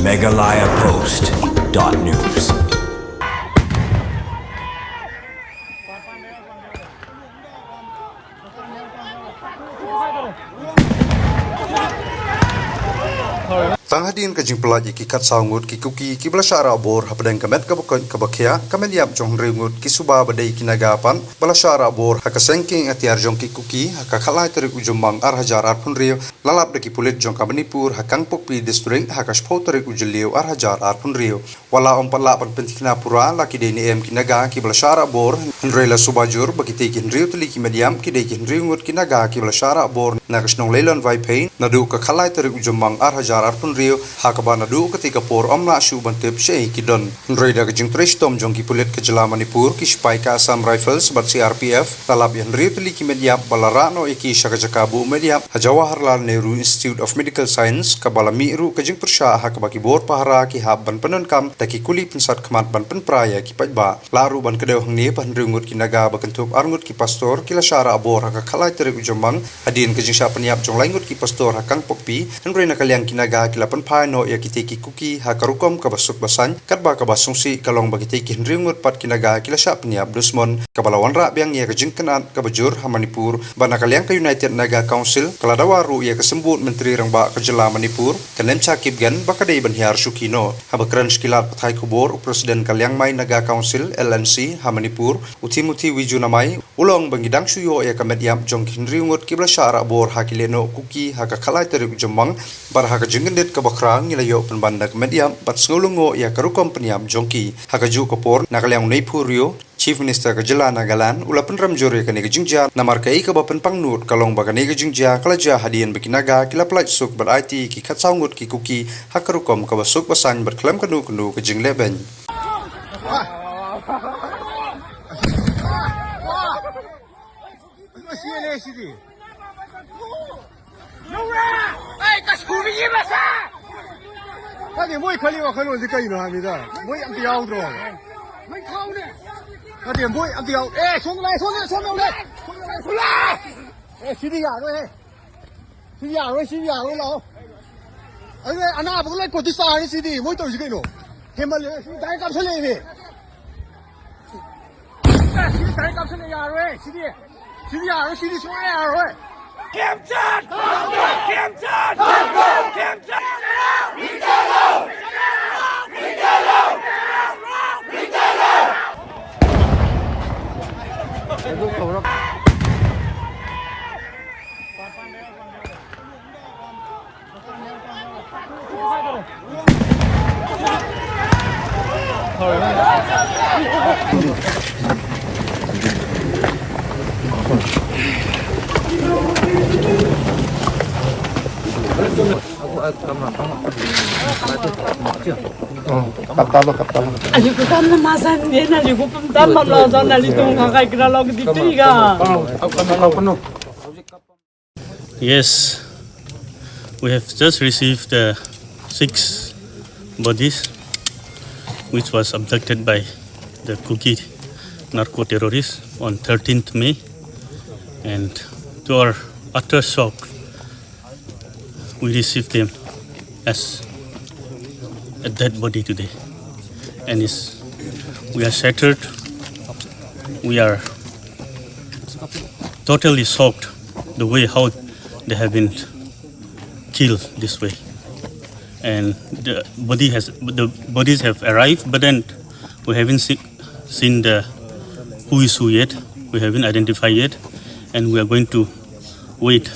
MeghalayaPost.news. Tanghadin ka jing pelaji ki kat sangut ki kuki ki belasya rahbor hapadang kamet ka bakhya kamet yap jong ringut ki suba badai ki nagapan belasya rahbor haka sengking atiar jong ki kuki haka khalai terik ujumang arhajar arpun rio lalap deki pulit jong ka Manipur hakang pokpi district haka spau terik ujeliu arhajar arpun rio wala om pala pan pentikna pura laki deni em ki naga ki belasya rahbor hendrela subajur bagi tekin rio teli ki mediam ki dekin ringut ki naga ki belasya rahbor nakasnong leilon vai pain nadu ka khalai terik ujumang arhajar arpun rio hakaba nadu ketika por omna shu bantep shei kidon reda ke jing tristom jong ki pulit ke jela Manipur ki spai ka Assam Rifles bat CRPF lalap yan ritli ki media balarano iki shaka jakabu media Jawaharlal Nehru Institute of Medical Science ka balami ru ke jing persha hakaba ki bor pahara ki hab ban penon kam taki kuli pensat kemat ban pen praya ki pajba laru ban kedeu hang ni ban ringut ki naga bakentup arngut ki pastor ki la syara abor haka khalai terik ujamang adin ke jing sha peniap jong laingut ki pastor hakang pokpi henrena kaliang ki naga ki lapan no ya kiteki kuki hakarukom kabasuk basan katba kabasungsi kalong bagi teki ringut pat kinaga kilasya peniap dusmon kabalawan ra biang ya ke jingkynad kabajur ha Manipur banakaliang ke United Naga Council kaladawaru ya kesembut menteri rangba kejela Manipur kanem cakip gan bakadai banhiar sukino habakran skilat bthei kubor presiden kaliang mai Naga Council LNC ha Manipur utimuti wijunamai ulong bangidang suyo ya kamediam jong ringut kiblasya rabor hakileno kuki hakakhalai terik jemang bar haka jingkynad kabakra ngilayo penbandak mediam bat ngulungo ya karukom peniam jongki hakaju kopor nakaliang Neipurio Chief Minister kejela Nagaland ula penram jore kane kejingja namar kai ka bapen pangnut kalong bagane kejingja kalaja hadian bekinaga kila pelaj suk ber IT ki khatsaungut ki kuki hakarukom ka basuk basan berklam kanu kejing leben你没看你我看我这个呢，还没得，没按标着，没靠呢，那点没按标，哎，冲来，出来，哎，西里亚喂，西里亚老，哎，安那不来过去杀你西里，没东西给侬，他妈的，大家出来呗，大家出来呀喂，西里出来呀喂。kiểm tra Yes, we have just received 6 bodies which was abducted by the Kuki narco-terrorists on 13th May, and to our utter shock we received them as a dead body today, and we are shattered. We are totally shocked the way how they have been killed this way, and the bodies have arrived, but then we haven't seen the who is who yet. We haven't identified yet, and we are going to wait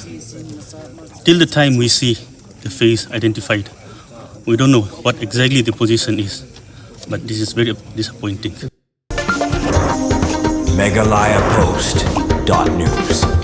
till the time we see the face identified. We don't know what exactly the position is, but this is very disappointing. MeghalayaPost.news.